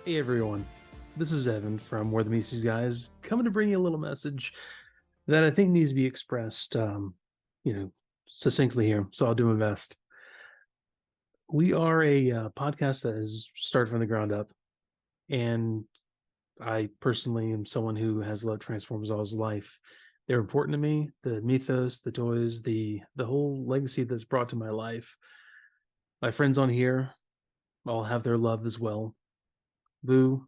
Hey everyone, this is Evan from Morethanmeetstheseguys, coming to bring you a little message that I think needs to be expressed, succinctly here. So I'll do my best. We are a podcast that has started from the ground up, and I personally am someone who has loved Transformers all his life. They're important to me. The mythos, the toys, the whole legacy that's brought to my life. My friends on here all have their love as well. Boo,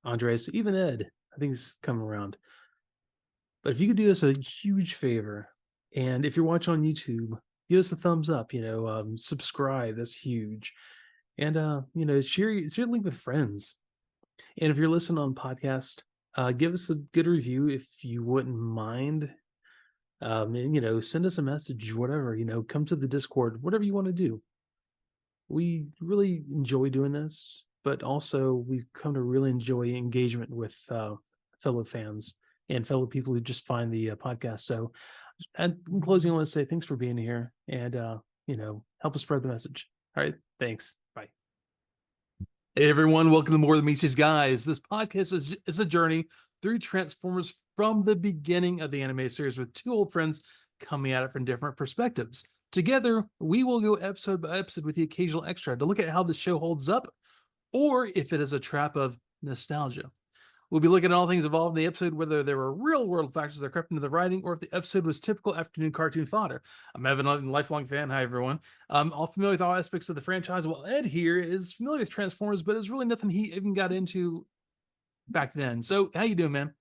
Andres, even Ed, I think he's coming around. But if you could do us a huge favor, and if you're watching on YouTube, give us a thumbs up, subscribe, that's huge. And share the link with friends. And if you're listening on podcast, give us a good review if you wouldn't mind. And send us a message, whatever, come to the Discord, whatever you want to do. We really enjoy doing this, but also we've come to really enjoy engagement with fellow fans and fellow people who just find the podcast. So, and in closing, I want to say thanks for being here and, help us spread the message. All right. Thanks. Bye. Hey, everyone. Welcome to More Than Meets These Guys. This podcast is a journey through Transformers from the beginning of the anime series with two old friends coming at it from different perspectives. Together, we will go episode by episode with the occasional extra to look at how the show holds up or if it is a trap of nostalgia. We'll be looking at all things involved in the episode, whether there were real-world factors that crept into the writing or if the episode was typical afternoon cartoon fodder. I'm Evan, a lifelong fan. Hi, everyone. I'm all familiar with all aspects of the franchise, while Ed here is familiar with Transformers, but it's really nothing he even got into back then. So, how you doing, man?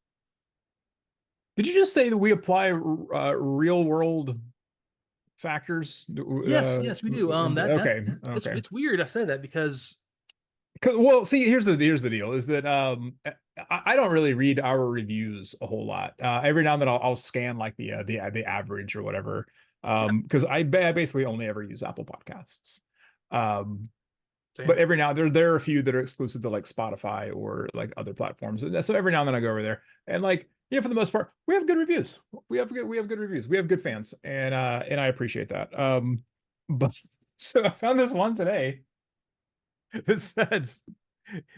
Did you just say that we apply real-world factors? Yes, we do. Okay. It's weird I said that because well, see, here's the deal is that I don't really read our reviews a whole lot. Every now and then I'll scan like the average or whatever, because I basically only ever use Apple Podcasts. But every now there are a few that are exclusive to like Spotify or like other platforms, and so every now and then I go over there and like, for the most part we have good reviews. We have good reviews. We have good fans, and I appreciate that. But so I found this one today. It says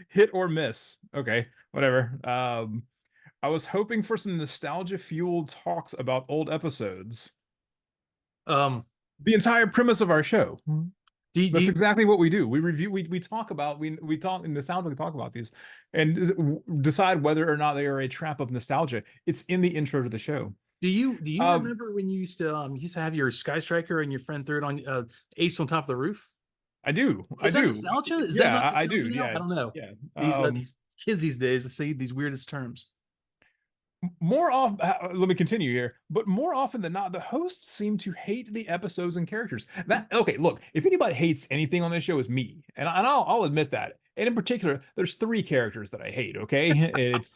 hit or miss. Okay, whatever. I was hoping for some nostalgia fueled talks about old episodes. The entire premise of our show. That's exactly what we do. We review, we talk about, we talk in nostalgia, we talk about these and decide whether or not they are a trap of nostalgia. It's in the intro to the show. Do you remember when you used to have your Sky Striker and your friend threw it on Ace on top of the roof? I do. Is that nostalgia? Is that not nostalgia I do. now? Yeah, I don't know. Yeah, these kids these days say these weirdest terms. More often, let me continue here. But more often than not, the hosts seem to hate the episodes and characters. Okay, look, if anybody hates anything on this show, is me, and I'll admit that. And in particular, there's 3 characters that I hate. Okay, it's.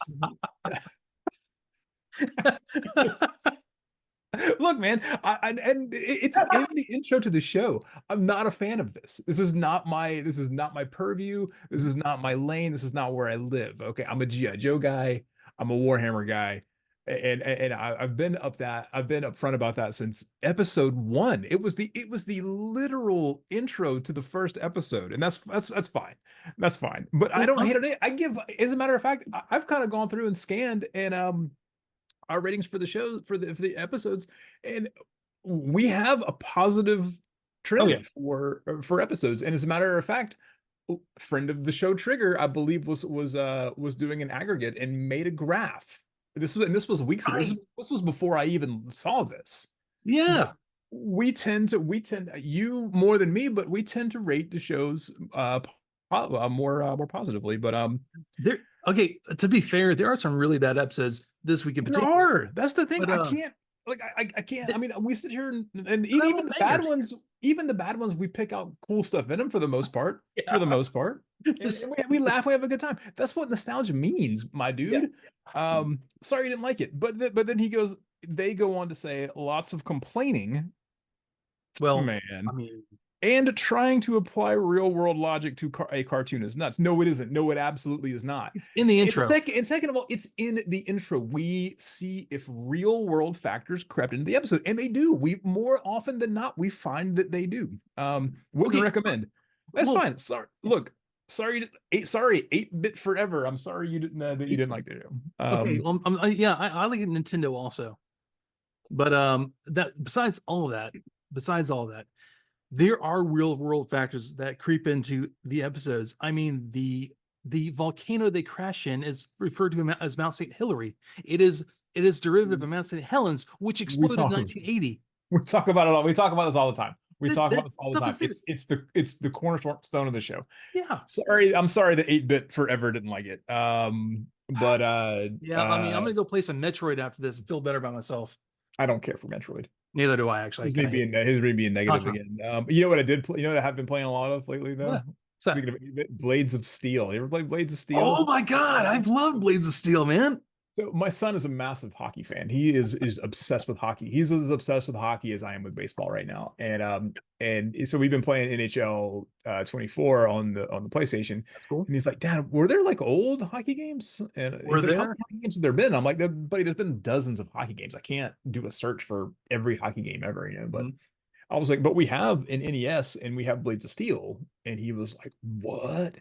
Look, man, and it's in the intro to the show. I'm not a fan of this. This is not my purview. This is not my lane. This is not where I live. Okay, I'm a G.I. Joe guy. I'm a Warhammer guy, and I've been upfront about that since episode 1. It was the literal intro to the first episode, and that's fine. That's fine. But I don't hate it. As a matter of fact, I've kind of gone through and scanned and our ratings for the show for the episodes, and we have a positive trend for episodes. And as a matter of fact, friend of the show Trigger, I believe, was doing an aggregate and made a graph. This was weeks ago. This was before I even saw this. Yeah. We tend you more than me, but we tend to rate the shows more positively. But there. Okay, to be fair, there are some really bad episodes this week in particular. There are. That's the thing. But, I can't. Like I can't. I mean, we sit here and even the bad ones. Even the bad ones, we pick out cool stuff in them for the most part. Yeah. For the most part, and we laugh. We have a good time. That's what nostalgia means, my dude. Yeah. Sorry you didn't like it, but then they go on to say lots of complaining. Well, man, I mean. And trying to apply real world logic to a cartoon is nuts. No, it isn't. No, it absolutely is not. It's in the intro. Second of all, it's in the intro. We see if real world factors crept into the episode, and they do. We more often than not, we find that they do. Wouldn't recommend. That's fine. Sorry. Look, sorry, 8-bit forever. I'm sorry you didn't that you didn't like the show. Okay, well, yeah, I like Nintendo also, but that besides all of that, there are real world factors that creep into the episodes. I mean, the volcano they crash in is referred to as Mount St. Hilary. It is derivative of Mount St. Helens, which we exploded in talk 1980. we talk about it all. We talk about this all the time. We talk about That this all the stuff time. is there. It's the cornerstone of the show. Yeah. I'm sorry that 8-bit forever didn't like it. But Yeah, I mean, I'm gonna go play some Metroid after this and feel better about myself. I don't care for Metroid. Neither do I actually. His me being negative Contra. again. You know what I did play, you know what I have been playing a lot of lately though? What? What's that? Speaking of 8-bit, Blades of Steel. You ever play Blades of Steel? Oh my god, I've loved Blades of Steel, man. So my son is a massive hockey fan. He is obsessed with hockey. He's as obsessed with hockey as I am with baseball right now. And so we've been playing NHL 24 on the PlayStation. That's cool. And he's like, Dad, were there like old hockey games? And Were he's like, how there? many hockey games have there been? I'm like, buddy, there's been dozens of hockey games. I can't do a search for every hockey game ever, you know. But I was like, but we have an NES and we have Blades of Steel. And he was like, what?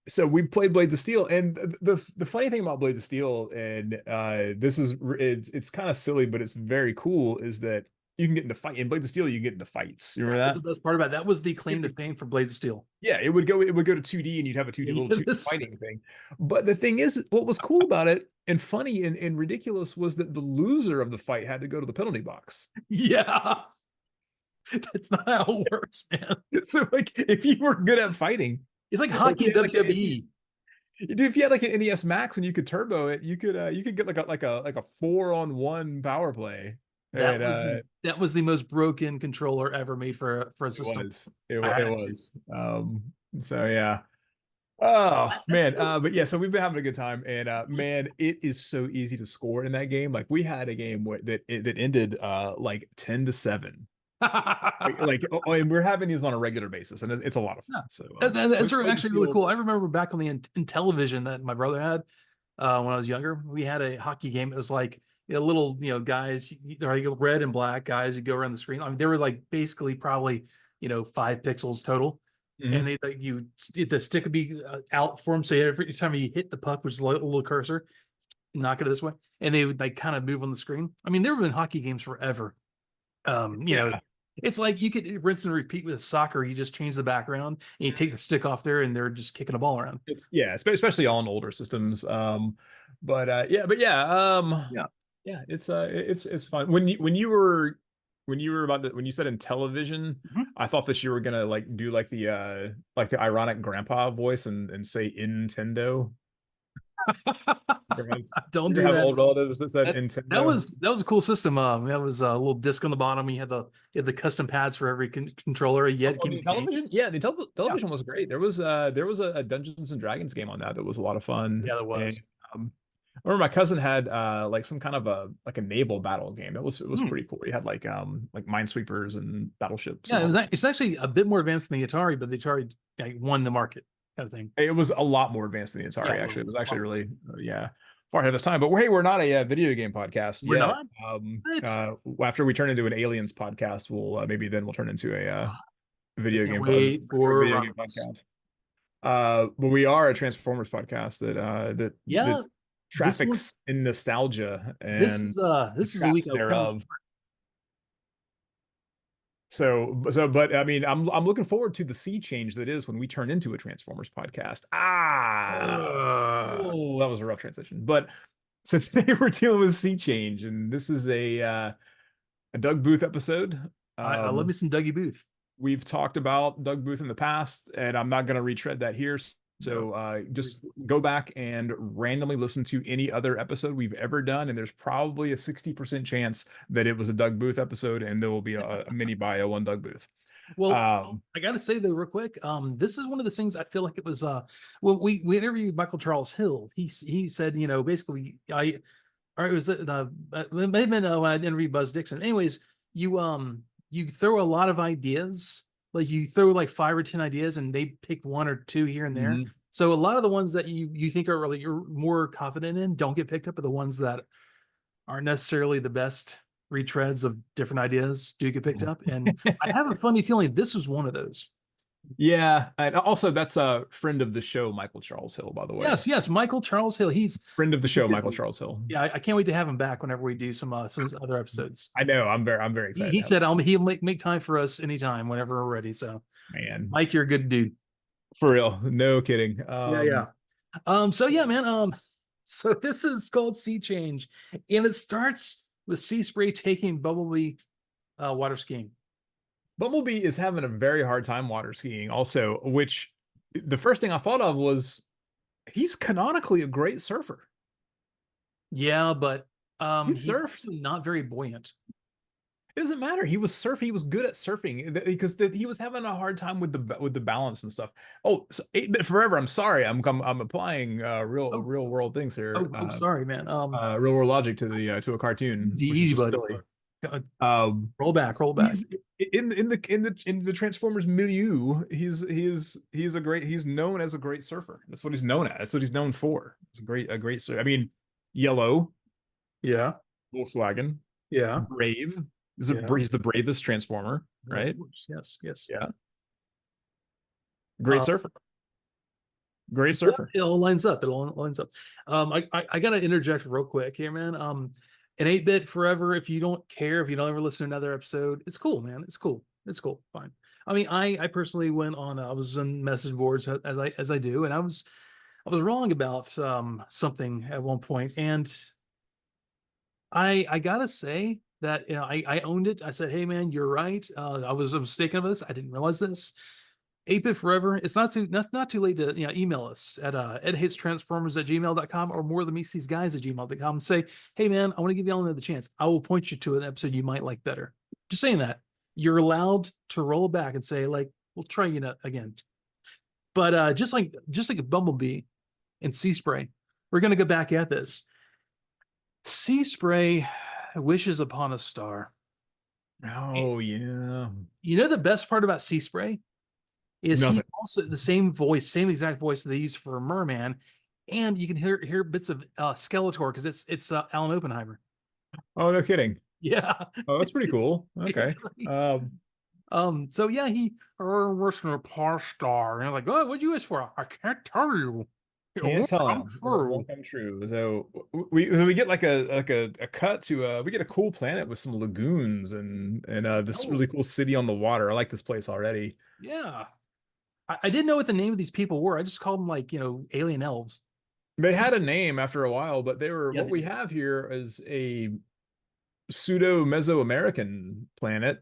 So we played Blades of Steel, and the funny thing about Blades of Steel, and this is it's kind of silly, but it's very cool, is that you can get into fight in Blades of Steel. You can get into fights. You remember That's that? the best part about it. That was the claim to fame for Blades of Steel. Yeah, it would go to 2D, and you'd have a 2D little 2D fighting thing. But the thing is, what was cool about it, and funny and ridiculous, was that the loser of the fight had to go to the penalty box. Yeah. That's not how it works, man. So like, if you were good at fighting. It's like hockey in WWE. Dude, if you had like an NES Max and you could turbo it, you could get like a 4-on-1 power play. That was the most broken controller ever made for a system. It was. So yeah. Oh man. But yeah, so we've been having a good time, and man, it is so easy to score in that game. Like we had a game that ended like 10-7 and we're having these on a regular basis, and it's a lot of fun. So that's actually really cool. I remember back on the in television that my brother had when I was younger. We had a hockey game. It was like little guys. They're like red and black guys. You go around the screen. I mean, they were like basically probably 5 pixels total, and they like the stick would be out for them. So every time you hit the puck, which is a little cursor, knock it this way, and they would like kind of move on the screen. I mean, there have been hockey games forever. It's like you could rinse and repeat with soccer. You just change the background and you take the stick off there, and they're just kicking a ball around. Especially on older systems. It's fun. When you said in television, I thought that you were gonna like do like the ironic grandpa voice and say Nintendo. Don't do have that. old relatives that said Nintendo. That was a cool system. That was a little disc on the bottom. You had the custom pads for every controller. The television, the television was great. There was a Dungeons and Dragons game on that was a lot of fun. Yeah, there was. And, I remember my cousin had like some kind of a naval battle game. It was pretty cool. He had like minesweepers and battleships. Yeah, it's actually a bit more advanced than the Atari, but the Atari won the market. Kind of thing. It was a lot more advanced than the Atari. Actually, it was actually really far ahead of its time. But we're not a video game podcast. We're not. After we turn into an aliens podcast, we'll turn into a video game podcast. But we are a Transformers podcast that traffics in nostalgia, and this is a week thereof. But I mean, I'm looking forward to the sea change that is when we turn into a Transformers podcast. That was a rough transition. But so today we're dealing with sea change, and this is a Doug Booth episode. I love me some Dougie Booth. We've talked about Doug Booth in the past, and I'm not going to retread that here. So just go back and randomly listen to any other episode we've ever done, and there's probably a 60% chance that it was a Doug Booth episode, and there will be a mini bio on Doug Booth. Well, I got to say though, real quick, this is one of the things I feel like it was. When we interviewed Michael Charles Hill, he said, basically, it may have been when I interviewed Buzz Dixon. Anyways, you throw a lot of ideas. Like you throw like 5 or 10 ideas and they pick 1 or 2 here and there. So a lot of the ones that you think are really you're more confident in don't get picked up, but the ones that aren't necessarily the best retreads of different ideas do get picked up. And I have a funny feeling this was one of those. Yeah, and also that's a friend of the show, Michael Charles Hill, by the way. Yes, Michael Charles Hill. Friend of the He's a show, good Michael dude. Charles Hill. Yeah, I can't wait to have him back whenever we do some other episodes. I know. I'm very He, excited he to have said he'll make time for us anytime whenever we're ready. So, man. Mike, you're a good dude. For real. No kidding. Yeah. So yeah, man. So this is called Sea Change, and it starts with Sea Spray taking Bumblebee water skiing. Bumblebee is having a very hard time water skiing, also, which the first thing I thought of was he's canonically a great surfer. Yeah, but He he's surfed. actually not very buoyant. It doesn't matter. He was surfing. He was good at surfing because he was having a hard time with the balance and stuff. Oh, so 8-bit forever. I'm sorry. I'm applying real world things here. Sorry, man. Real world logic to a cartoon, which is Easy, just buddy. silly. Roll back. He's in the Transformers milieu. He's known as a great surfer. That's what he's known as. That's what he's known for. He's a great surfer. I mean, Yellow, Yeah, Volkswagen, yeah. Brave. Yeah. He's the bravest Transformer, right? Yes. Yeah. Great Uh, surfer. Great surfer. It all lines up. It all lines up. I gotta interject real quick here, man. An 8-bit forever. If you don't care, if you don't ever listen to another episode, it's cool, man. It's cool. Fine. I mean, I personally went on. I was on message boards as I do, and I was wrong about something at one point, and I gotta say that I owned it. I said, "Hey, man, you're right. I was mistaken about this. I didn't realize this." 8-bit forever. It's not too late to email us at edhatestransformers@gmail.com or morethanmeetstheseguys@gmail.com and say, "Hey, man, I want to give y'all another chance. I will point you to an episode you might like better." Just saying that. You're allowed to roll back and say, like, "We'll try again." But just like a Bumblebee and Sea Spray, we're gonna go back at this. Sea Spray wishes upon a star. Oh yeah. You know the best part about Sea Spray is Nothing. he's also the same exact voice that they use for Merman, and you can hear bits of Skeletor because it's Alan Oppenheimer. Oh, no kidding. Yeah, Oh, that's pretty cool. Okay. So yeah, he wishing upon a star, and I'm like, "Oh, what'd you wish for?" "I can't tell you. It Can't won't tell come him. It true." won't come true. So we get like a cut to we get a cool planet with some lagoons and this really cool city on the water. I like this place already. Yeah. I didn't know what the name of these people were. I just called them like, alien elves. They had a name after a while, but Yeah, what we have here is a pseudo Mesoamerican planet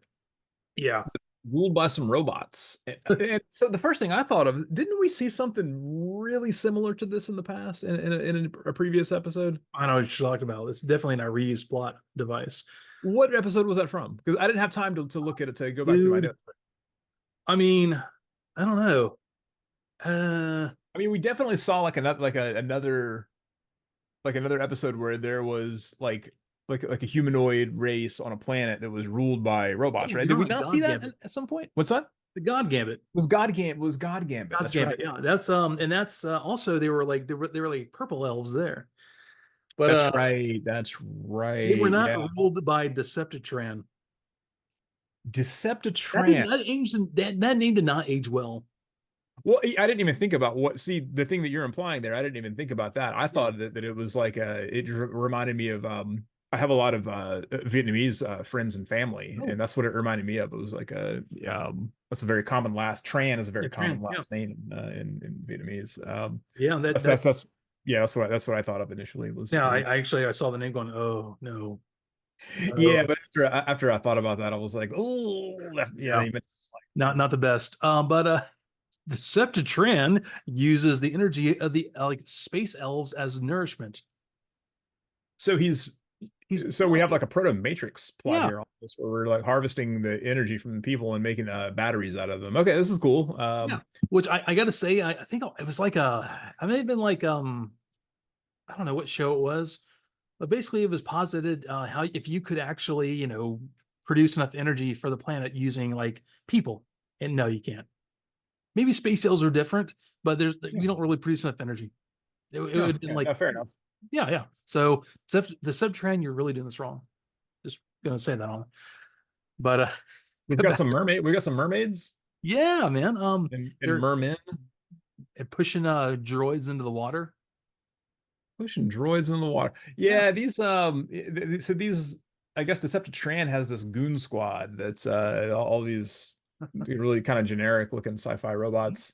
Yeah. ruled by some robots. And so the first thing I thought of, didn't we see something really similar to this in the past in a previous episode? I know what you're talking about. It's definitely not a reused plot device. What episode was that from? Because I didn't have time to look at it to go back to my notes. I mean, I don't know. I mean, we definitely saw like another episode where there was like a humanoid race on a planet that was ruled by robots, right? Did we not see that at some point? What's that? The God Gambit. Was God Gambit. That's right. Yeah, that's and that's also they were like purple elves there. But that's right. They were not ruled by Deceptitran. Deceptitran. That name did not age well. Well, I didn't even think about the thing that you're implying there. I didn't even think about that. I thought that it was like it reminded me of I have a lot of Vietnamese friends and family, and that's what it reminded me of. It was like that's a very common last. Tran is a very common last name in Vietnamamese. That's what I thought of initially. Was I saw the name going, oh no. Yeah, but after I thought about that, I was like, oh yeah, not the best. But Deceptitran uses the energy of the space elves as nourishment. So we have like a proto Matrix plot here, where we're like harvesting the energy from the people and making batteries out of them. Okay, this is cool. Which I gotta say, I think it was like I may have been like I don't know what show it was, but basically it was posited how if you could actually produce enough energy for the planet using like people, and no, you can't. Maybe space elves are different, but we don't really produce enough energy. It would have been like fair enough. Yeah. So the Deceptitran, you're really doing this wrong. Just gonna say that on. But we got some mermaids. Yeah, man. And They're mermen pushing droids into the water. pushing droids in the water. Yeah. Yeah, so these I guess Deceptitran has this goon squad that's all these really kind of generic looking sci-fi robots.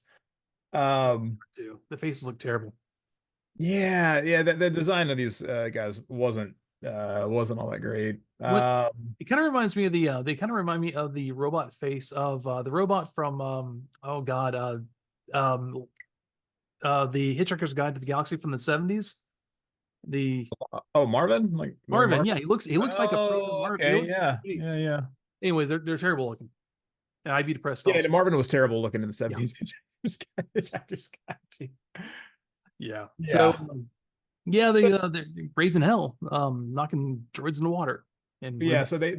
Um, Too. The faces look terrible. yeah, the design of these guys wasn't all that great. What it kind of reminds me of the they kind of remind me of the robot face of the robot from oh god um the Hitchhiker's Guide to the Galaxy from the 70s. The Oh, Marvin, like Marvin, Marvin. yeah, he looks like a proto Oh, Marvin. He okay, looks like yeah, a yeah, face. yeah. Anyway, they're terrible looking. And I'd be depressed Yeah, also. and Marvin was terrible looking in the Yeah. 70s. Hitchhiker's Guide too. Yeah. So Yeah. yeah, So they're raising hell, knocking droids in the water and yeah, so they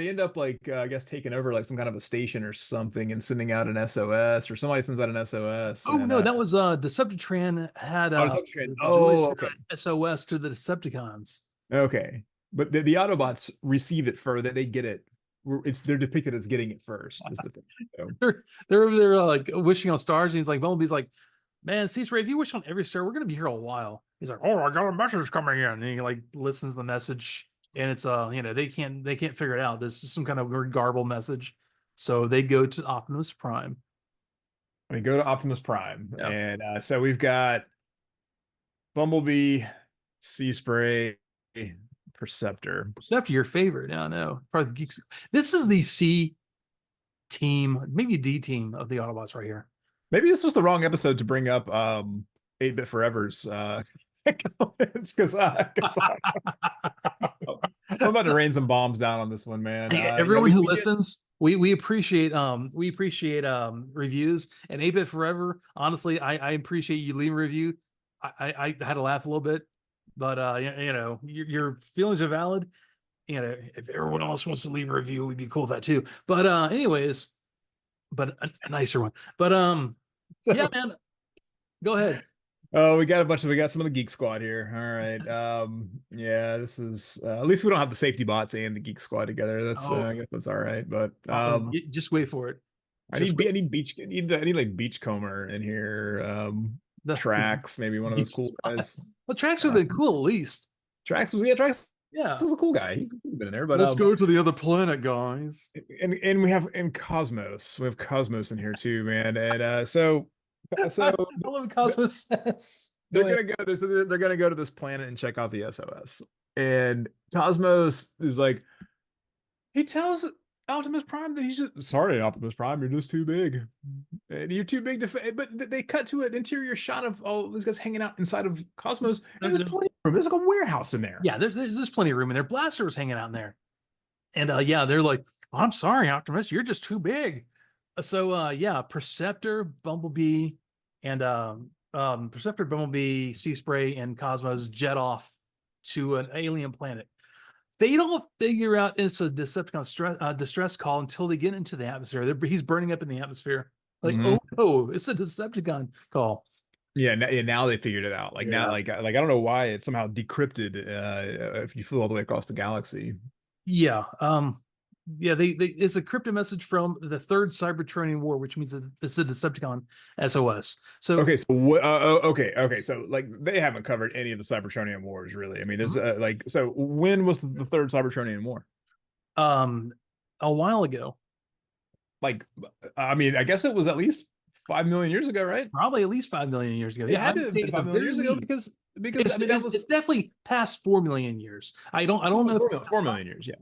end up like I guess taking over like some kind of a station or something and sending out an SOS or somebody sends out an SOS oh and no, that was Deceptitran had oh, Deceptitran. the droids Oh, send okay. out SOS to the Decepticons. Okay. But the Autobots receive it further. They get it. They're depicted as getting it first is the thing. So, They're over there like wishing on stars, and he's like, Bumblebee's like, man, Cease Ray, if you wish on every star, we're gonna be here a while. He's like, oh, I got a message coming in, and he like listens to the message, and it's they can't figure it out. There's just some kind of weird garble message, so they go to Optimus Prime. I mean, go to Optimus Prime, Yeah, and so we've got Bumblebee, Sea Spray, Perceptor. except your favorite. Yeah, no, part of the geeks. This is the C team, maybe D team of the Autobots right here. Maybe this was the wrong episode to bring up 8-Bit Forever's it's because I'm about to rain some bombs down on this one, man. Hey, Yeah, everyone we who get listens, we appreciate reviews and 8-Bit Forever. Honestly, I appreciate you leaving a review. I had to laugh a little bit, but your feelings are valid. If everyone else wants to leave a review, we'd be cool with that too. But anyways, but a nicer one. But yeah, man, go ahead. oh, we got some of the Geek Squad here. All right. Yeah, this is at least we don't have the safety bots and the Geek Squad together. That's Oh, I guess that's all right. But just wait for it. I need like Beachcomber in here. The Tracks, maybe one of those cool guys. Well, Tracks would have been cool at least. Tracks Yeah. This is a cool guy. He could have been in there, but Let's go to the other planet, guys. and we have Cosmos. We have Cosmos in here too, man. And so I love Cosmos says. they're gonna go to this planet and check out the SOS. And Cosmos is like, he tells Optimus Prime that he's just sorry, Optimus Prime, you're just too big. And you're too big to but they cut to an interior shot of all these guys hanging out inside of Cosmos. And there's plenty of room. There's like a warehouse in there. Yeah, there's plenty of room in there. Blaster was hanging out in there. And yeah, they're like, I'm sorry, Optimus, you're just too big. So yeah, Perceptor, Bumblebee, and Perceptor, Bumblebee, Sea Spray, and Cosmos jet off to an alien planet. They don't figure out it's a Decepticon distress call until they get into the atmosphere. He's burning up in the atmosphere. Like, oh, it's a Decepticon call. Yeah, now they figured it out. Like now, like I don't know why it's somehow decrypted if you flew all the way across the galaxy. Yeah. Yeah, it's a crypto message from the third Cybertronian War, which means it's a Decepticon SOS. So okay, so okay, so like they haven't covered any of the Cybertronian wars, really. I mean, there's like, so when was the third Cybertronian war? A while ago. Like, I mean, I guess it was at least 5 million years ago, right? Probably at least 5 million years ago. It had to have been 5 million years ago because it's, I mean, it's definitely past 4 million years. I don't know if 4 million years, yeah.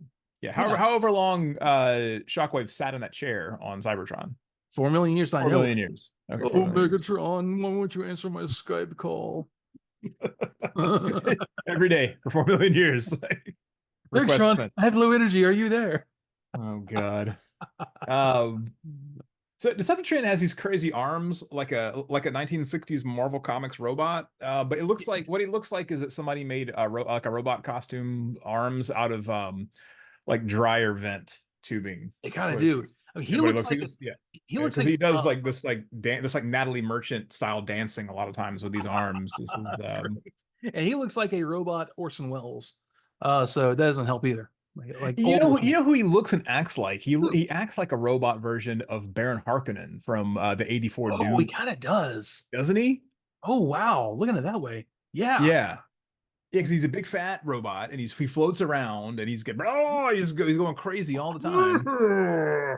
However long Shockwave sat in that chair on Cybertron. 4 million years, I know. 4 million years. Okay, oh, Megatron, why won't you answer my Skype call? Every day for 4 million years. Megatron, I have low energy. Are you there? Oh God. So Deceptitran has these crazy arms, like a 1960s Marvel Comics robot. But it looks like what it looks like is that somebody made like a robot costume arms out of like dryer vent tubing. They kind of do. I mean, he looks like he looks like he does like this like Natalie Merchant style dancing a lot of times with these arms. This is and he looks like a robot Orson Welles. So that doesn't help either. like You old. know who he looks and acts like? He acts like a robot version of Baron Harkonnen from the 84 Oh, he Doom, kind of does. doesn't he? Oh wow, looking at it that way. Yeah. Yeah. Yeah, because he's a big fat robot and he floats around and he's going crazy all the time.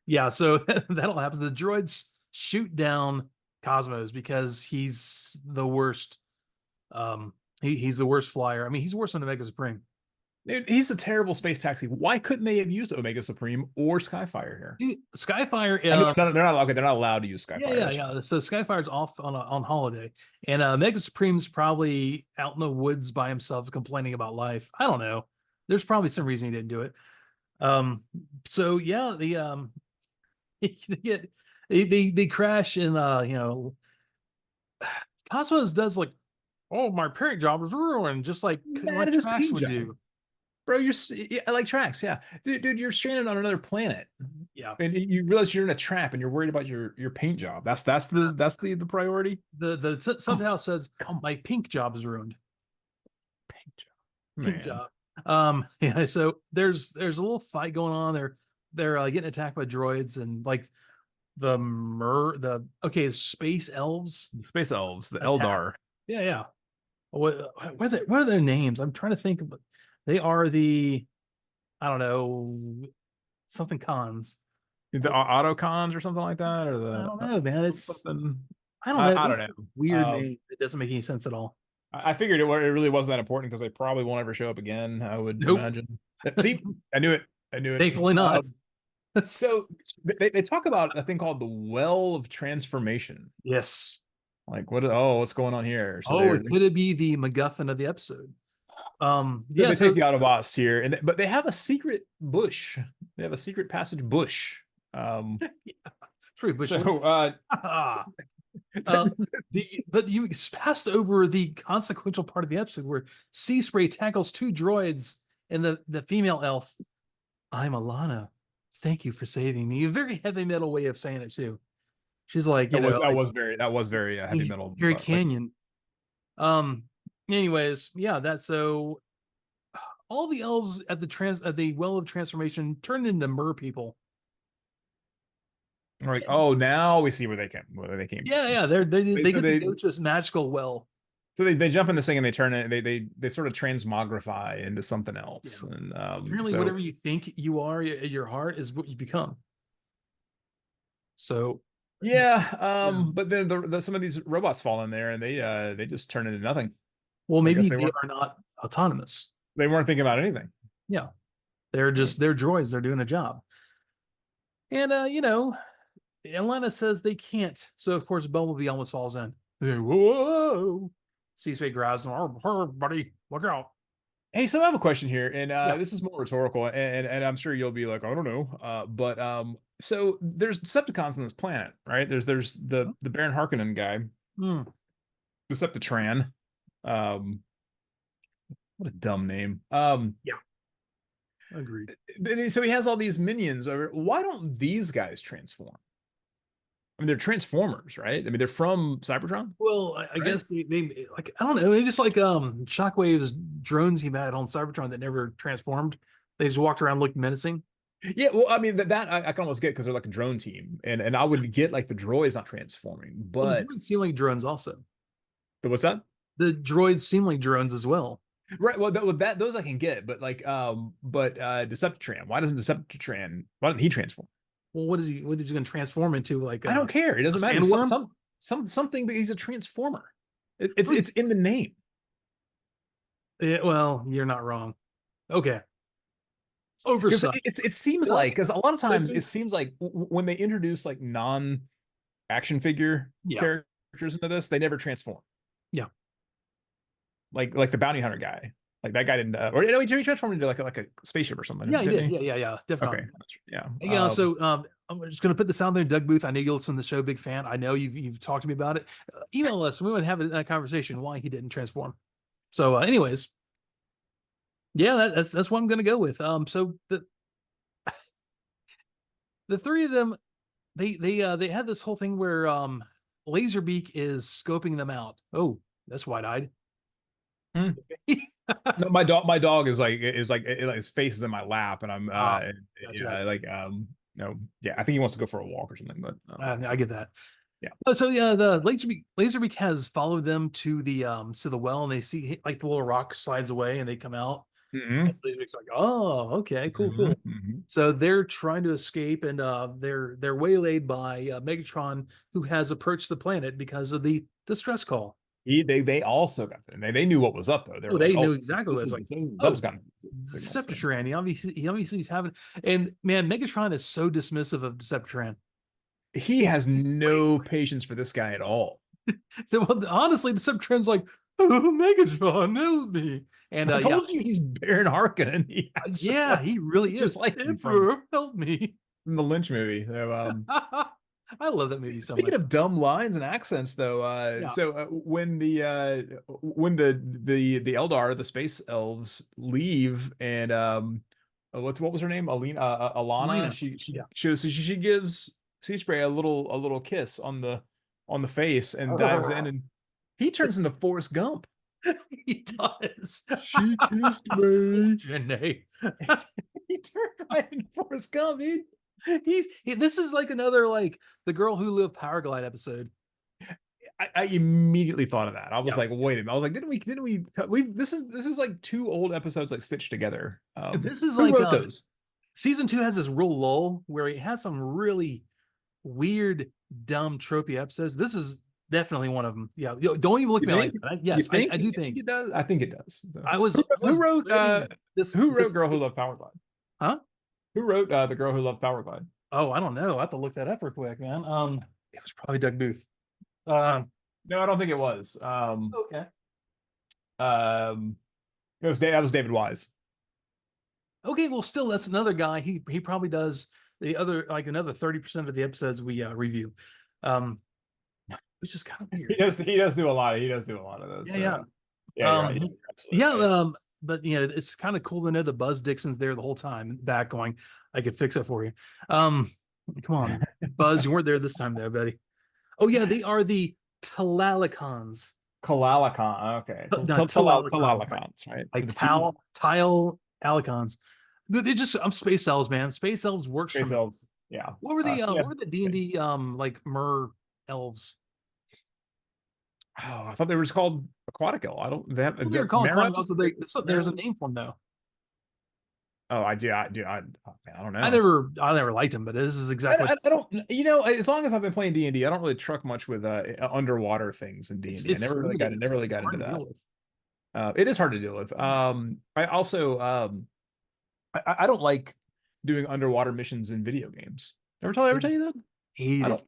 Yeah, so that'll happen. The droids shoot down Cosmos because he's the worst. He's the worst flyer. I mean, he's worse than Omega Supreme. Dude, he's a terrible space taxi. Why couldn't they have used Omega Supreme or Skyfire here? Skyfire. I mean, no, they're not okay. They're not allowed to use Skyfire. Yeah. So Skyfire's off on holiday, and Omega Supreme's probably out in the woods by himself, complaining about life. I don't know. There's probably some reason he didn't do it. So yeah, they crash and Cosmos does like, oh, my paint job is ruined, just like Trax would do. Bro, like Trax, yeah. Dude, you're stranded on another planet. Yeah. And you realize you're in a trap and you're worried about your paint job. That's the priority. The somehow says my pink job is ruined. Pink job. Yeah, so there's a little fight going on. They're getting attacked by droids and like space elves. Space elves, the attack. Eldar. Yeah. What are their names? I'm trying to think of. They are the, I don't know, something cons. The autocons or something like that, or the I don't know, man. It's something. I don't know. Weird Um, name. It doesn't make any sense at all. I figured it really wasn't that important because they probably won't ever show up again. I would imagine. See, I knew it. Thankfully not. So they talk about a thing called the Well of Transformation. Yes. Like what's going on here? So could it be the MacGuffin of the episode? They take the Autobots here, but they have a secret bush. They have a secret passage bush. Pretty bush. So but you passed over the consequential part of the episode where Sea Spray tackles two droids and the female elf. I'm Alana. Thank you for saving me. A very heavy metal way of saying it too. She's like, that was very heavy metal. Very Canyon. Anyways, yeah, that's so. All the elves at the Well of Transformation turned into mer people. We're like, oh, now we see where they came. Yeah. They get to go to this magical well. So they jump in this thing and they turn it. They sort of transmogrify into something else. Yeah. And apparently, whatever you think you are at your heart is what you become. So yeah, but then some of these robots fall in there and they just turn into nothing. Well, maybe they are not autonomous. They weren't thinking about anything. Yeah, they're droids. They're doing a job. And Atlanta says they can't. So of course Bumblebee almost falls in. Whoa! C-Spray grabs him. Oh, buddy, look out! Hey, so I have a question here, and this is more rhetorical, and I'm sure you'll be like, I don't know, but so there's Decepticons on this planet, right? There's the Baron Harkonnen guy, Deceptitran. What a dumb name. Yeah, agreed. So he has all these minions. Why don't these guys transform? I mean, they're Transformers, right? I mean, they're from Cybertron. Well, I guess they like, I don't know. Maybe just like Shockwave's drones he had on Cybertron that never transformed. They just walked around, looked menacing. Yeah, well, I mean that I can almost get because they're like a drone team, and I would get like the droids not transforming, but the droids seem like drones also. What's that? The droids seem like drones as well. Right. Well, those I can get, but Deceptitran. Why didn't he transform? Well, what is he going to transform into? Like, I don't care. It doesn't matter. Something, but he's a transformer. It's in the name. Yeah, well, you're not wrong. Okay. Oversight. It seems like, because a lot of times it seems like when they introduce like non-action figure characters into this, they never transform. Yeah. Like the bounty hunter guy. Like that guy didn't, or no, he transformed into like a spaceship or something. Yeah, he did. Yeah, definitely. Okay, yeah. Yeah. So I'm just gonna put this out there. Doug Booth, I know you listen to the show, big fan. I know you've talked to me about it. Email us. We would have a conversation why he didn't transform. So, anyways, yeah, that's what I'm gonna go with. So the three of them, they had this whole thing where Laserbeak is scoping them out. Oh, that's wide-eyed. No, my dog is like his face is in my lap, and I'm Gotcha, yeah, gotcha. like no, yeah, I think he wants to go for a walk or something, but I get that. yeah. So yeah, the Laserbeak has followed them to the well, and they see like the little rock slides away, and they come out. And Hmm. Laserbeak's like, "Oh, okay, cool, Hmm. cool." Hmm. So they're trying to escape, and they're waylaid by Megatron, who has approached the planet because of the distress call. They also got there. They knew what was up though. They Oh, were like, they oh, knew exactly what it was like. this is Dub's Oh, got signal. So Deceptitran. He obviously he's having, and man, Megatron is so dismissive of Deceptitran. he has no patience for this guy at all. Well, honestly, Deceptitran's like, "Oh, Megatron, help me!" And I yeah, told you he's Baron Harkonnen. He acts just yeah, like he really just is. like him Emperor, help me! from the Lynch movie. So, I love that movie so speaking much. of dumb lines and accents, though, Yeah, so when the Eldar, the space elves, leave, and what was her name? Alana. Lena. Yeah. She gives Sea Spray a little kiss on the face and dives in, and he turns into Forrest Gump. He does. She kissed me. Janae. He turned right into Forrest Gump, dude. This is like another like the girl who lived Powerglide episode. I immediately thought of that. I was Yeah. like, wait a minute. I was like, we this is like two old episodes like stitched together. This is Who like wrote those? season 2 has this real lull where it has some really weird, dumb, tropey episodes. This is definitely one of them. Yeah. Don't even look You at me like think? that. You Yes, think? I do You think think. it does? I think it does. So, I was I who was wrote waiting this who wrote this Girl Who this Loved Powerglide? huh? Who wrote The Girl Who Loved Powerglide? Oh, I don't know. I have to look that up real quick, man. It was probably Doug Booth. Um, No, I don't think it was. okay. Um, that was David Wise. Okay, well, still, that's another guy. He probably does the other like another 30% of the episodes we review, um, which is kind of weird. He does do a lot. He does do a lot of those. Yeah, yeah, Yeah, you're right. You're absolutely yeah. right. But it's kind of cool to know that Buzz Dixon's there the whole time, back going, I could fix it for you. Um, Come on, Buzz, you weren't there this time, though, buddy. Oh yeah, they are the Talalicons. Kalalikon. Okay. Not Talalicons, Talalikons, right? like With the T. tile alicons. They're just I'm space elves, man. Space elves works for Space me. elves. Yeah. So What yeah. were the D&D like mer elves? Oh, I thought they were just called aquatic elf. I don't. They have What they were called Mara. aquatic elves, so there's a name for them though. Oh, I do. I do. I don't I know. never liked them, but this is exactly what I don't. As long as I've been playing D&D, I don't really truck much with underwater things in D&D. I it's limiting. never really got Hard into to that. deal with. It is hard to deal with. I also I don't like doing underwater missions in video games. Ever tell you that? Hate I it. don't.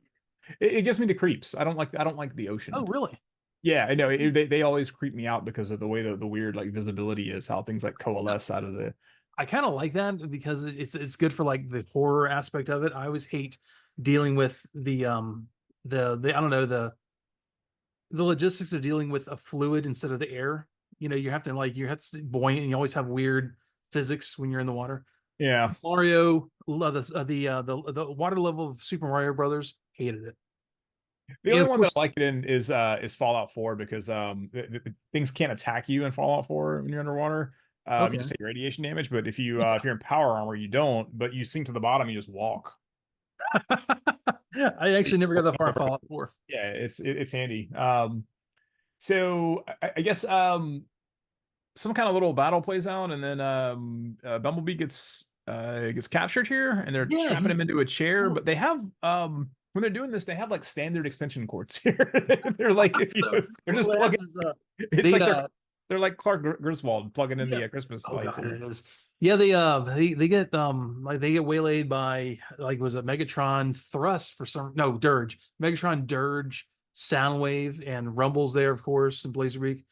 It gives me the creeps. I don't like the Oh, ocean. really? Yeah, I know. They always creep me out because of the way the weird like visibility is, how things like coalesce out of the. I kind of like that because it's good for like the horror aspect of it. I always hate dealing with the I don't know the logistics of dealing with a fluid instead of the air. You have to stay buoyant, and you always have weird physics when you're in the water. Yeah. Mario, the water level of Super Mario Brothers, hated it. The And only of one that course, I like it in is Fallout 4 because things can't attack you in Fallout 4 when you're underwater. You okay. just take radiation damage, but if you're in power armor, you don't. But you sink to the bottom, you just walk. I actually never got that far in Fallout 4. Yeah, it's handy. So I guess some kind of little battle plays out, and then Bumblebee gets captured here, and they're Yeah, strapping him into a chair. well, But they have when they're doing this, they have like standard extension cords here. They're like if you so they're just what plugging. happens? It's They like they're like Clark Griswold plugging in yeah. the Christmas Oh lights god, here. it is. Yeah, they get like they get waylaid by like was it Megatron Thrust for some no Dirge Megatron Dirge Soundwave and Rumbles there of course and Blazerbeak.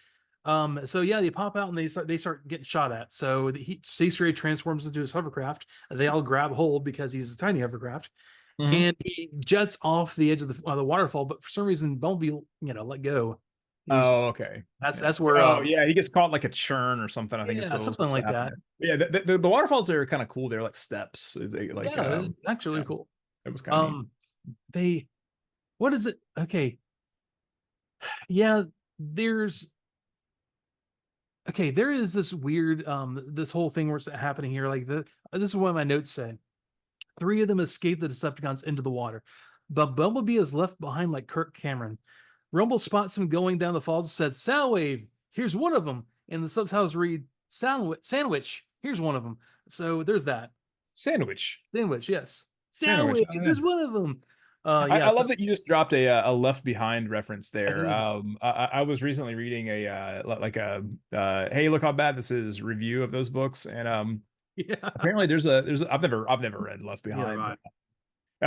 So yeah, they pop out and they start getting shot at. So Caesar transforms into his hovercraft. They all grab hold because he's a tiny hovercraft, Mhm. and he jets off the edge of the waterfall. But for some reason, Bumblebee let go. He's Oh, okay. Yeah. that's where Oh, yeah. He gets caught like a churn or something. I think it's yeah, supposed something to like happen that. there. But yeah, the waterfalls there are kind of cool. They're like steps. Like Yeah, it's actually yeah, really cool. it was kind of neat. They what is it? Okay, yeah, there's Okay, there is this weird this whole thing what's happening here. Like this is what my notes say. 3 of them escape the Decepticons into the water, but Bumblebee is left behind like Kirk Cameron. Rumble spots him going down the falls and said, "Soundwave, here's one of them." And the subtitles read, "Sandwich, here's one of them." So there's that. Sandwich. Sandwich, yes. Sandwich. Sandwich, there's one of them. I love that you just dropped a Left Behind reference there. did. I was recently reading hey, look how bad this is review of those books, and Yeah. apparently there's I've never read Left Behind. right.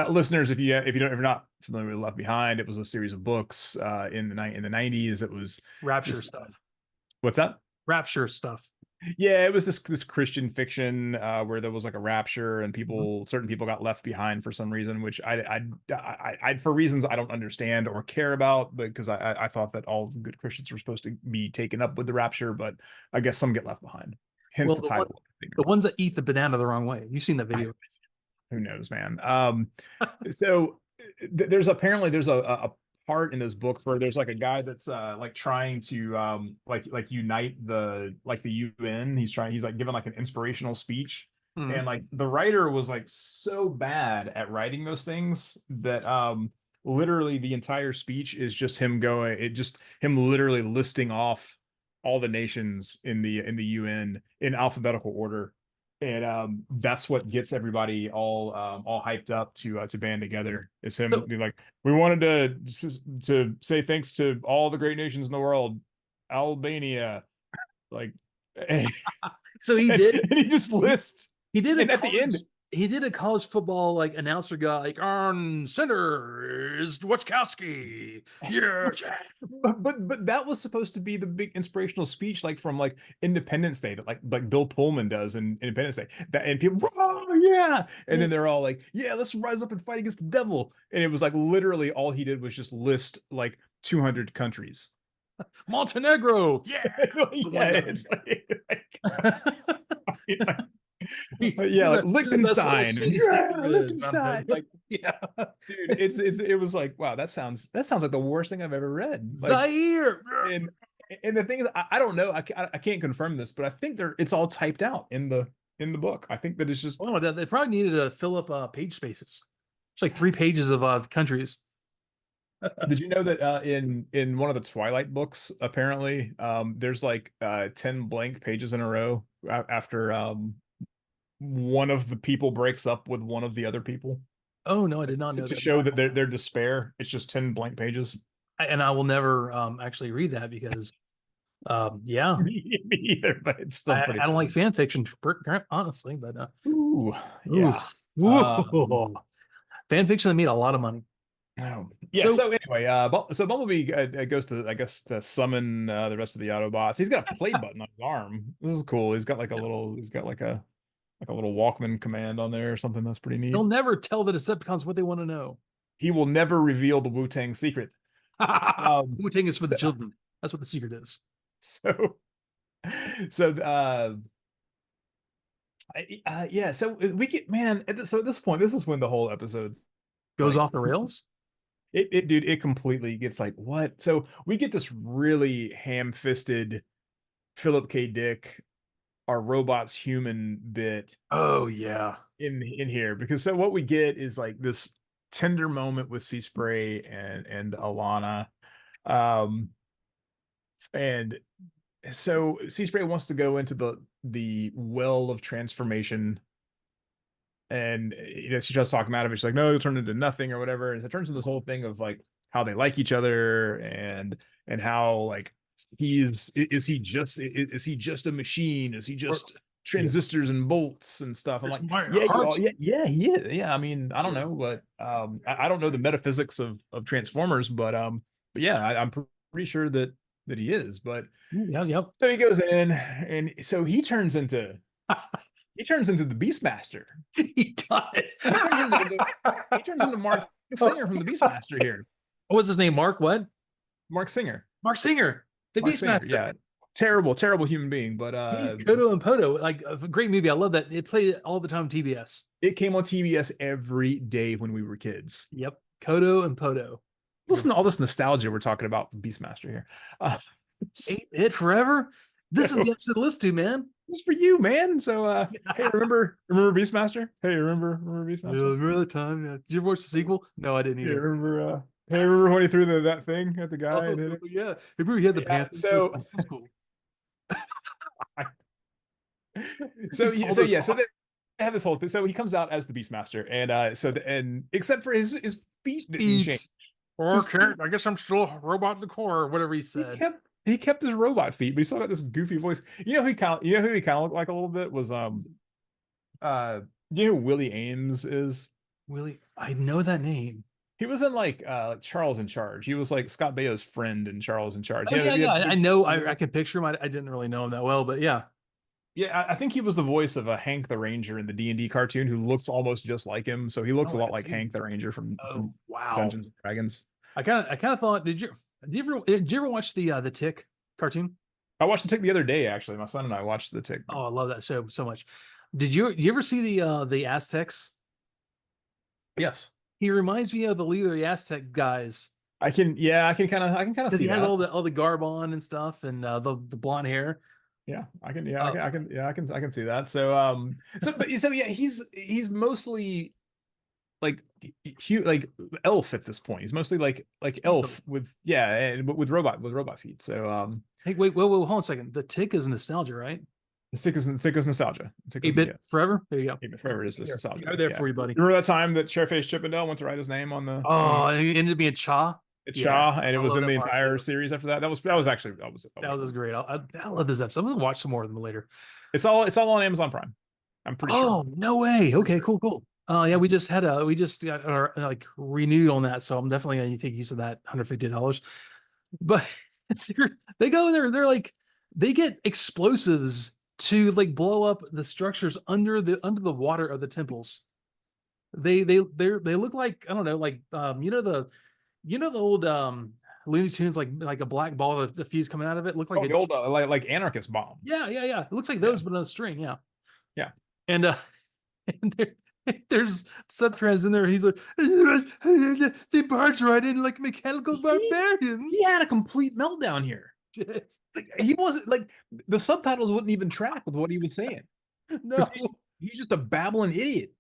Listeners, if you're not familiar with Left Behind, it was a series of books in the 90s. It was Rapture stuff. What's that? Rapture stuff. Yeah, it was this Christian fiction where there was like a rapture and certain people got left behind for some reason, which I for reasons I don't understand or care about, because I thought that all good Christians were supposed to be taken up with the rapture, but I guess some get left behind. Hence Well, the title. The ones that eat the banana the wrong way. You've seen that video. Who knows, man? So there's a part in this book where there's like a guy that's like trying to like unite the UN. He's like giving like an inspirational speech, and like the writer was like so bad at writing those things that literally the entire speech is just him literally listing off all the nations in the UN in alphabetical order. And that's what gets everybody all hyped up to band together. Is him being like, we wanted to say thanks to all the great nations in the world, Albania, like. So he did. And he just lists. He did it at the end. He did a college football like announcer guy, like on center is Wachkowski. Yeah. but that was supposed to be the big inspirational speech, like from like Independence Day, that like Bill Pullman does in Independence Day. And people, oh yeah, and then they're all like, yeah, let's rise up and fight against the devil. And it was like literally all he did was just list like 200 countries. Montenegro, yeah, it's yeah, like Liechtenstein. Liechtenstein. Like, yeah, dude, it was like, wow, that sounds like the worst thing I've ever read. Like, Zaire. And the thing is, I don't know, I can't confirm this, but I think it's all typed out in the book. I think that it's just, oh, they probably needed to fill up page spaces. It's like 3 pages of countries. Did you know that in one of the Twilight books, apparently, there's like 10 blank pages in a row after one of the people breaks up with one of the other people? Oh no, I did not know to that. show that their despair. It's just 10 blank pages. And I will never actually read that because yeah, me either, but it's still pretty I don't like fan fiction, honestly, but ooh, yeah. Fan fiction that made a lot of money. Oh. Yeah. So anyway, so Bumblebee goes to, I guess, to summon the rest of the Autobots. He's got a play button on his arm. This is cool. He's got like a little Walkman command on there or something. That's pretty neat. He'll never tell the Decepticons what they want to know. He will never reveal the Wu-Tang secret. Wu-Tang is for the children. That's what the secret is. So yeah. So we get, man. So at this point, this is when the whole episode goes off the rails. Dude, it completely gets like, what? So we get this really ham-fisted Philip K. Dick, our robots human bit. Oh yeah, in here, because so what we get is like this tender moment with Sea Spray and Alana, and so Sea Spray wants to go into the well of transformation. And she tries to talk him out of it. She's like, no, you'll turn into nothing or whatever. And it turns into this whole thing of like how they like each other and how like is he just a machine? Is he just transistors and bolts and stuff? I'm like, yeah, he is. Yeah, I mean, I don't know, but I don't know the metaphysics of Transformers, but yeah, I'm pretty sure that he is. But yep. So he goes in, and so he turns into the Beastmaster. He does. He turns into Mark Singer from the Beastmaster here. What was his name? Mark what? Mark Singer. Mark Singer. The Beastmaster. Yeah. Terrible human being. But he's Kodo and Poto. Like a great movie. I love that. It played all the time on TBS. It came on TBS every day when we were kids. Yep. Kodo and Poto. Listen to all this nostalgia we're talking about Beastmaster here. 8-bit forever. This is the episode to listen to, man. This is for you, man. So hey, remember Beastmaster? Hey, remember Beastmaster? Remember the time? Did you ever watch the sequel? No, I didn't Yeah, either. remember hey, remember when he threw that thing at the guy and hit him? Yeah. Remember he had the panther. So That was cool. so they have this whole thing. So he comes out as the Beastmaster, and and except for his feet didn't change. Okay, I guess I'm still a robot in the core, or whatever he said. He kept his robot feet, but he still got this goofy voice. You know who he kind of looked like a little bit was you know who Willie Ames is? Willie, I know that name. He was in like Charles in Charge. He was like Scott Baio's friend in Charles in Charge. Oh, yeah, I know. I can picture him. I didn't really know him that well, but yeah. Yeah, I think he was the voice of a Hank the Ranger in the D&D cartoon who looks almost just like him. So he looks a lot like Hank the Ranger from wow, Dungeons and Dragons. I kind of thought. Did you ever watch the Tick cartoon? I watched the Tick the other day. Actually, my son and I watched the Tick. Oh, I love that show so much. Did you ever see the Aztecs? Yes, he reminds me of the leader of the Aztec guys. I can kind of see he has that. all the garb on and stuff, and the blonde hair. Yeah, I can see that. So yeah, he's mostly like elf at this point. He's mostly like elf with robot feet. So hey, wait, hold on a second. The Tick is nostalgia, right? the Tick is nostalgia. 8-bit forever. There you go. 8-bit forever is nostalgia. Right there for you, buddy. Remember that time that Chairface Chippendale went to write his name on the? Oh, it ended up being Cha. It's Shaw, and it was in the entire series after that. That was great. I love this episode. I'm gonna watch some more of them later. It's all on Amazon Prime. I'm pretty sure. Oh, no way. Okay, cool. Yeah, we just got our like renewed on that, so I'm definitely gonna take use of that $150. But they go there, they're like they get explosives to like blow up the structures under the water of the temples. They look like, I don't know, like you know the old Looney Tunes, like a black ball with the fuse coming out of it, look like the old like anarchist bomb. Yeah. It looks like those, but on a string. Yeah. And and there's Deceptitrans in there. He's like, they barge right in like mechanical barbarians. He had a complete meltdown here. Like, he wasn't like the subtitles wouldn't even track with what he was saying. No, he's just a babbling idiot.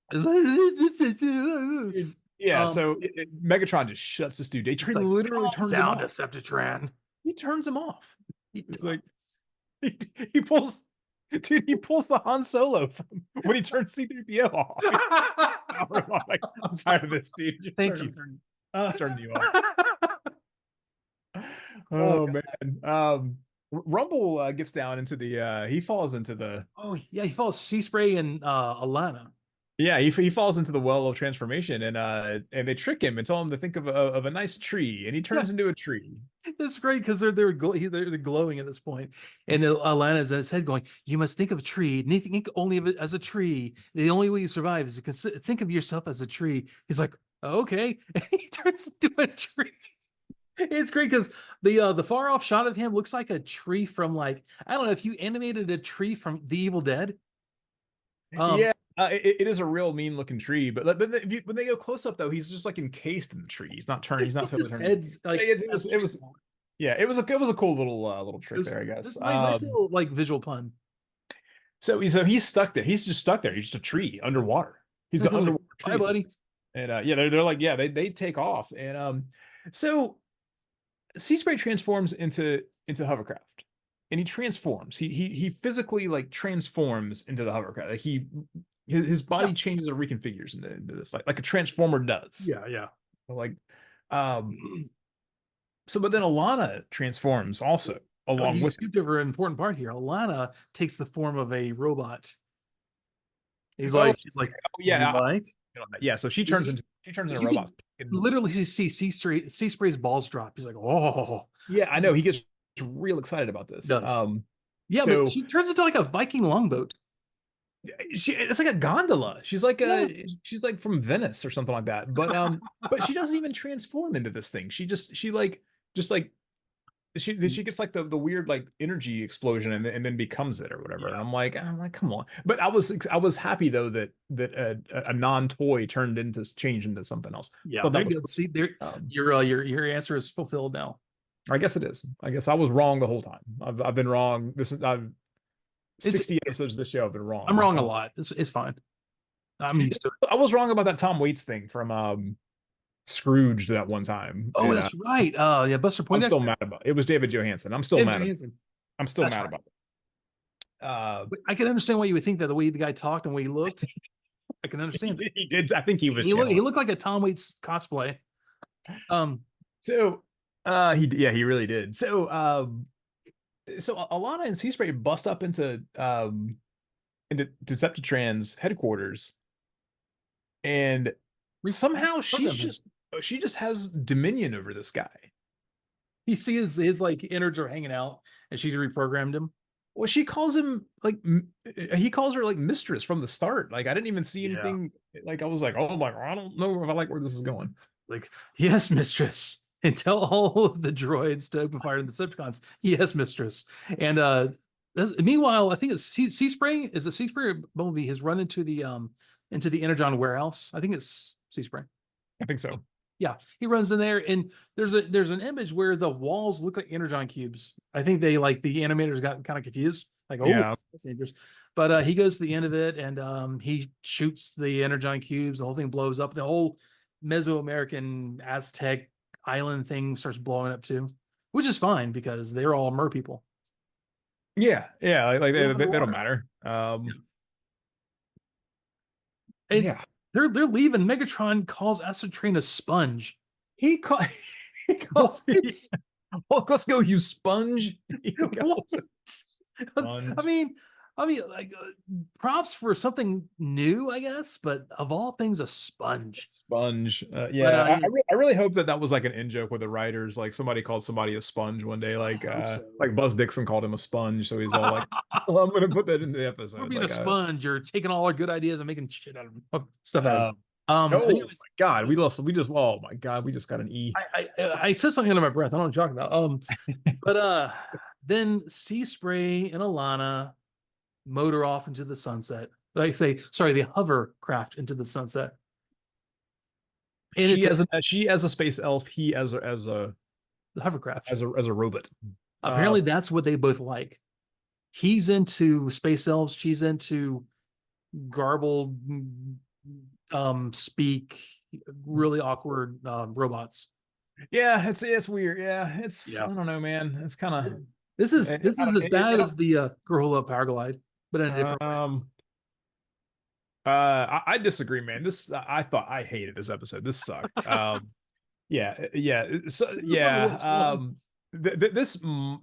Yeah, so Megatron just shuts this dude. They literally turns him off. Deceptitran. He turns him off. He pulls the Han Solo when he turns C-3PO off. I'm tired of this, dude. Thank you. Turning you off. Oh man. Rumble gets down into the he falls into the he falls Sea Spray and Alana. Yeah, he falls into the well of transformation, and they trick him and tell him to think of a nice tree, and he turns into a tree. That's great because they're glowing at this point, and Alana's in his head going, "You must think of a tree. Think only of it as a tree. The only way you survive is to think of yourself as a tree." He's like, "Okay," and he turns into a tree. It's great because the far off shot of him looks like a tree from, like, I don't know if you animated a tree from The Evil Dead. Yeah. It is a real mean looking tree, but when they go close up though, he's just like encased in the tree. He's not turning. He's not totally turning. It was a cool little trick there, I guess. Nice little like visual pun. So he's stuck there. He's just stuck there. He's just a tree underwater. He's an underwater tree. Hi, buddy. And they're like, they take off, and so Sea Spray transforms into hovercraft. And he transforms. He physically like transforms into the hovercraft. Like his body changes or reconfigures into this like a transformer does. Yeah. Like, so but then Alana transforms also along with. Skipped over an important part here. Alana takes the form of a robot. She's like, So she turns into a robot. Literally, see Sea Spray's balls drop. He's like, oh yeah, I know. He gets real excited about this. But she turns into like a Viking longboat. It's like a gondola. She's like she's like from Venice or something like that. But she doesn't even transform into this thing. She gets like the weird like energy explosion and then becomes it or whatever. And I'm like, come on. But I was happy though that a non-toy changed into something else. Yeah, there you go. See, there, your answer is fulfilled now. I guess it is. I guess I was wrong the whole time. I've been wrong. I've It's 60 episodes of this show. I've been wrong. I'm wrong a lot. It's fine. I'm used to it. I was wrong about that Tom Waits thing from Scrooge that one time. Oh, And, that's right. Yeah, Buster I'm Poindexter. still mad about it. It was David Johansen. I'm still David mad. Johansen. I'm still That's mad right. about it. But I can understand why you would think that the way the guy talked and the way he looked. I can understand. He did. I think he was. He looked like a Tom Waits cosplay. So he really did. So Alana and Sea Spray bust up into Deceptitran's headquarters, and somehow she just has dominion over this guy. He sees his like innards are hanging out, and she's reprogrammed him. Well, she calls him like he calls her like mistress from the start. Like I didn't even see anything. Like I was like, oh my, I don't know if I like where this is going. Like, yes, mistress. And tell all of the droids to open fire on the Decepticons. Yes, mistress. And meanwhile, I think it's Sea Spray. Is it Sea Spray or Bumblebee has run into the Energon warehouse? I think it's Sea Spray. I think so. Yeah, he runs in there, and there's an image where the walls look like Energon cubes. I think they like the animators got kind of confused, like, oh, Yeah. that's dangerous. But he goes to the end of it, and he shoots the Energon cubes. The whole thing blows up. The whole Mesoamerican Aztec island thing starts blowing up too, which is fine because they're all mer people. Yeah, like they don't underwater. matter. And yeah, they're leaving. Megatron calls Edhatestransformers a sponge. he calls. Well, let's go, you sponge. I mean, like props for something new, I guess, but of all things, a sponge. Sponge. Yeah, I really hope that was like an in joke with the writers. Like somebody called somebody a sponge one day. Like like Buzz Dixon called him a sponge, so he's all like, "Well, I'm gonna put that in the episode." We're being like, a sponge. You're taking all our good ideas and making shit out of them, stuff out of them. Oh anyways, my god, we lost. We just. Oh my god, we just got an E. I said something under my breath. I don't know what you're talking about. But then Sea Spray and Alana motor off into the sunset. I say, sorry, the hovercraft into the sunset. And she as a space elf, he as a the hovercraft as a robot. Apparently, that's what they both like. He's into space elves. She's into garbled, speak, really awkward robots. Yeah, it's weird. Yeah, I don't know, man. It's kind of this is as bad as the Girl Who Loved Paraglide, but in a different way. I disagree, man. I hated this episode. This sucked.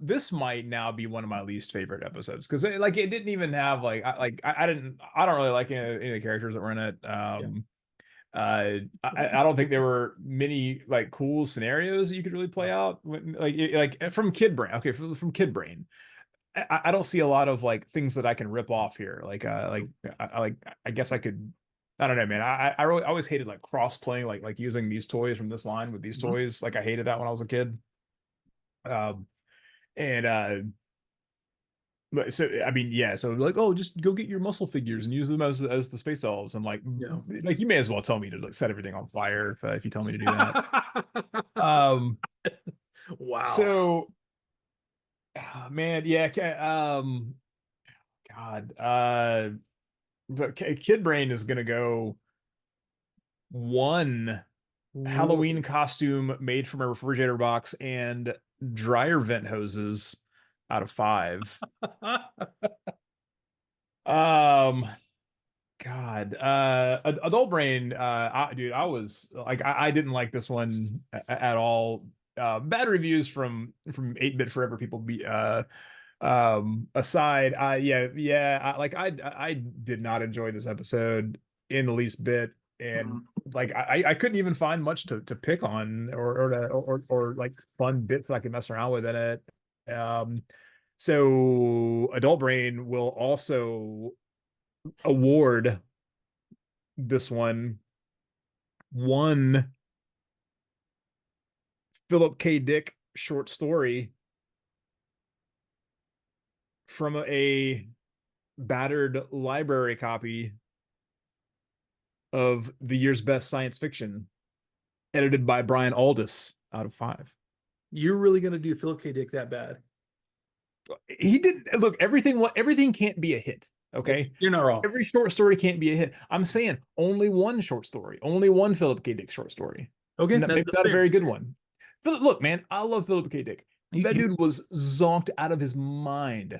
This might now be one of my least favorite episodes because it didn't even have I don't really like any of the characters that were in it. I don't think there were many like cool scenarios that you could really play out from Kid Brain. Okay, from Kid Brain. I don't see a lot of like things that I can rip off here. I guess I could. I don't know, man. I always hated like cross playing, like using these toys from this line with these toys. Like I hated that when I was a kid. But so I mean, yeah. So like, oh, just go get your muscle figures and use them as the space elves. And like you may as well tell me to like set everything on fire if you tell me to do that. Wow. So. Man, yeah, God, Kid Brain is gonna go one Halloween costume made from a refrigerator box and dryer vent hoses out of 5. God, Adult Brain, dude, I was like, I didn't like this one at all. Bad reviews from 8-bit forever people be aside. I did not enjoy this episode in the least bit, and like I couldn't even find much to pick on or like fun bits that I could mess around with in it. So Adult Brain will also award this one Philip K. Dick short story from a battered library copy of the year's best science fiction, edited by Brian Aldiss, out of 5. You're really gonna do Philip K. Dick that bad? He did look everything can't be a hit. Okay, You're not wrong. every short story can't be a hit. I'm saying only one short story, only one Philip K. Dick short story. Okay, Maybe that's not a fair. very good one. Look, man, I love Philip K. Dick. You That can- dude was zonked out of his mind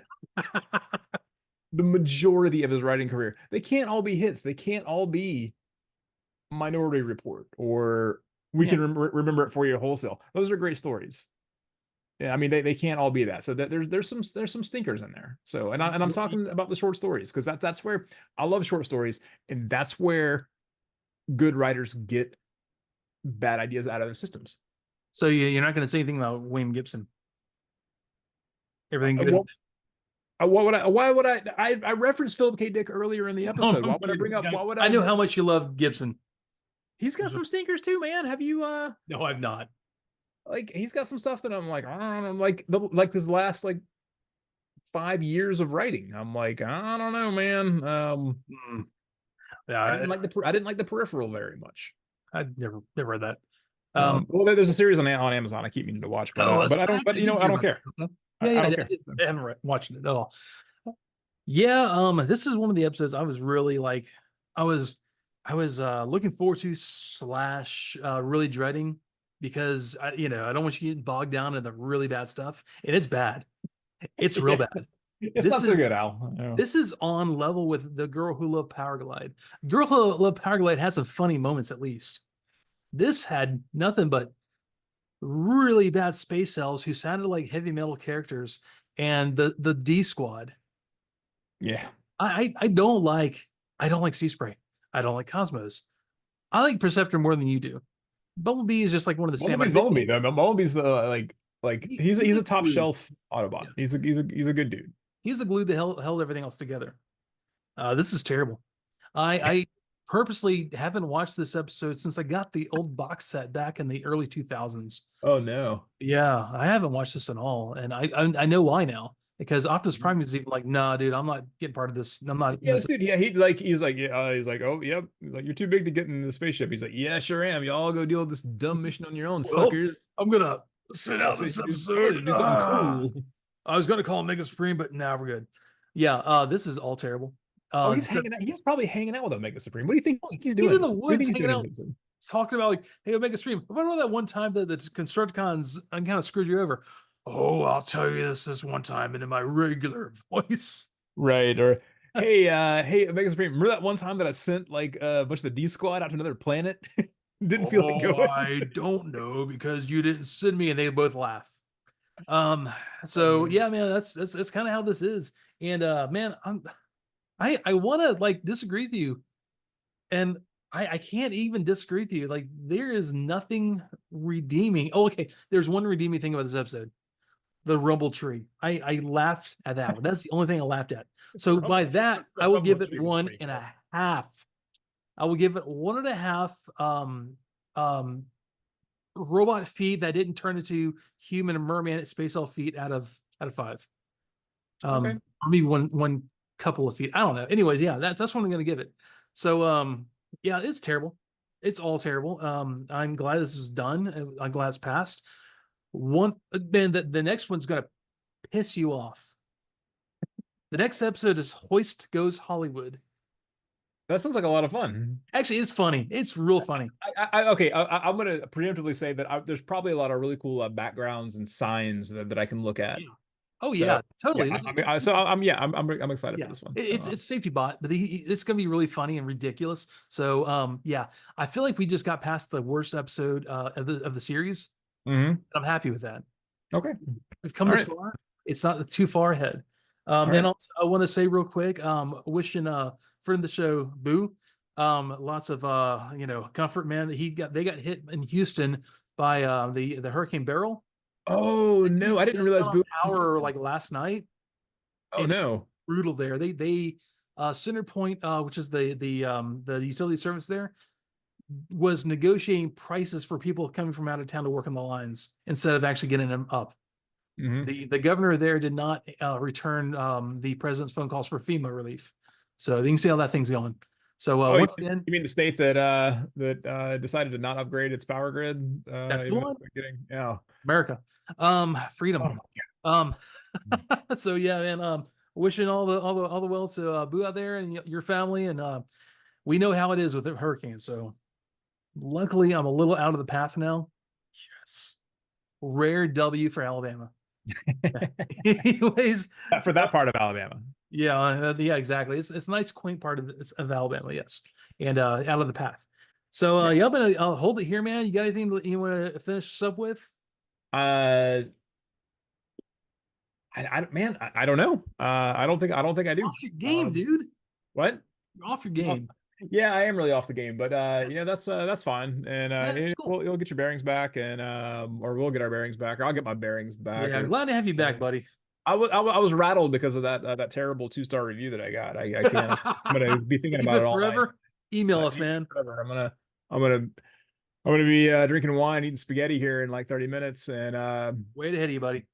the majority of his writing career. They can't all be hits. They can't all be Minority Report or We Can Remember It For You Wholesale. Those are great stories. Yeah, I mean they can't all be that. So that there's some stinkers in there. So and I'm talking about the short stories because that's where I love short stories, and that's where good writers get bad ideas out of their systems. So you're not going to say anything about William Gibson? Everything good? Why would I referenced Philip K. Dick earlier in the episode. Why would I bring up? Why would I know how much you love Gibson. He's got some stinkers too, man. Have you No, I've not. like he's got some stuff that I'm like, I don't know, like this last like 5 years of writing. I'm like, I don't know, man. Yeah, I didn't like the Peripheral very much. I'd never read that. Well, there's a series on Amazon I keep meaning to watch, but I don't. But I don't care. Yeah, I don't care. I haven't watched it at all. Yeah, this is one of the episodes I was really like, I was looking forward to / really dreading because I don't want you getting bogged down in the really bad stuff, and it's bad. It's real bad. It's not so good, Al. Yeah. This is on level with The Girl Who Loved Powerglide. Girl Who Loved Powerglide had some funny moments at least. This had nothing but really bad space elves who sounded like heavy metal characters, and the D Squad. Yeah. I don't like Sea Spray. I don't like Cosmos. I like Perceptor more than you do. Bumblebee is just like one of the Bumblebee though. Bumblebee's the he's a top shelf Autobot. Yeah. He's a good dude. He's the glue that held everything else together. This is terrible. I purposely haven't watched this episode since I got the old box set back in the early 2000s. Oh no. Yeah, I haven't watched this at all, and I know why now. Because Optimus Prime is even like, nah, dude, I'm not getting part of this. I'm not. Yeah, dude. Yeah, he's like, oh, yep. Like, you're too big to get in the spaceship. He's like, yeah, sure am. Y'all go deal with this dumb mission on your own, suckers. I'm gonna sit out this episode. Do something cool. I was gonna call him Mega Supreme, but now we're good. Yeah, this is all terrible. He's hanging out. He's probably hanging out with Omega Supreme. What do you think he's doing? He's in the woods hanging out, talking about like, hey, Omega Supreme. What about that one time that the Constructicons kind of screwed you over? Oh, I'll tell you this one time, and in my regular voice. Right. Or hey, Omega Supreme, remember that one time that I sent like a bunch of the D Squad out to another planet? Didn't feel like going. I don't know because you didn't send me, and they both laugh. So yeah, man, that's kind of how this is. And man, I want to like disagree with you, and I can't even disagree with you. Like, there is nothing redeeming. Oh, okay. There's one redeeming thing about this episode. The Rumble Tree. I laughed at that one. That's the only thing I laughed at. So by that, I will give it 1.5. I will give it 1.5 robot feet that didn't turn into human and merman space elf feet out of 5. Okay. Or maybe one couple of feet. I don't know. Anyways, yeah, that's what I'm gonna give it. So yeah, it's terrible. It's all terrible. I'm glad this is done. I'm glad it's passed. Then the next one's gonna piss you off. The next episode is Hoist Goes Hollywood. That sounds like a lot of fun. Actually, it's funny. It's real funny. I'm going to preemptively say that there's probably a lot of really cool backgrounds and signs that I can look at. Yeah. Oh yeah, totally. Yeah, I'm excited for this one. It's safety bot, but it's gonna be really funny and ridiculous. So yeah, I feel like we just got past the worst episode of the series. Mm-hmm. I'm happy with that. Okay, we've come this far. It's not too far ahead. And also, I want to say real quick, wishing friend of the show Boo, lots of comfort, man. That they got hit in Houston by the Hurricane Beryl. Oh no, I didn't realize Boo power like last night. Oh no, brutal there. They Center Point, which is the utility service there, was negotiating prices for people coming from out of town to work on the lines instead of actually getting them up. Mm-hmm. The governor there did not return the president's phone calls for FEMA relief. So you can see how that thing's going. So once again, you mean the state that decided to not upgrade its power grid? that's the Even one. at the beginning? Yeah. America, freedom. Oh, So yeah, man. Wishing all the well to Boo out there and your family, and we know how it is with hurricanes. So luckily, I'm a little out of the path now. Yes, rare W for Alabama. Anyways, for that part of Alabama. yeah, yeah, exactly. It's a nice, quaint part of Alabama, yes, and out of the path. So yeah, I'll hold it here, man. You got anything you want to finish this up with? I don't know. I don't think I do. Off your game, dude. What? You're off your game. Yeah, I am really off the game, but that's fine, and Yeah, that's cool. you'll get your bearings back, and or we'll get our bearings back, or I'll get my bearings back. Yeah, glad to have you back, buddy. I was rattled because of that terrible 2-star review that I got. I can't. I'm gonna be thinking Keep about it all forever. night. Email us, man. Forever. I'm gonna be drinking wine, eating spaghetti here in like 30 minutes, and Way ahead of you, buddy.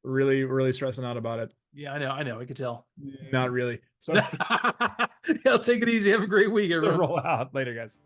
really stressing out about it. Yeah, I know. I could tell. Not really. So Yeah, take it easy. Have a great week, everyone. roll out later, guys.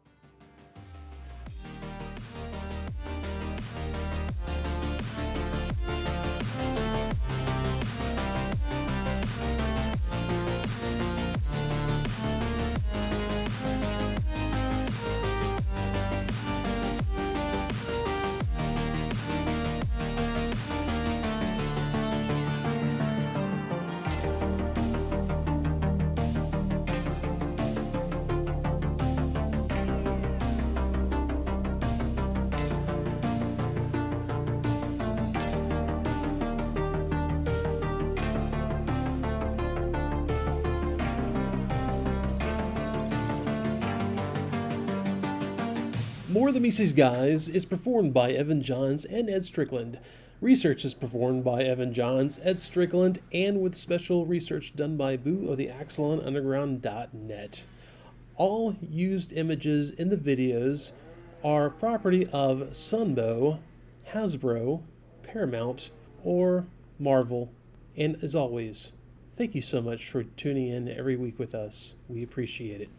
More of the Mises Guys is performed by Evan Johns and Ed Strickland. Research is performed by Evan Johns, Ed Strickland, and with special research done by Boo of the AxelonUnderground.net. All used images in the videos are property of Sunbow, Hasbro, Paramount, or Marvel. And as always, thank you so much for tuning in every week with us. We appreciate it.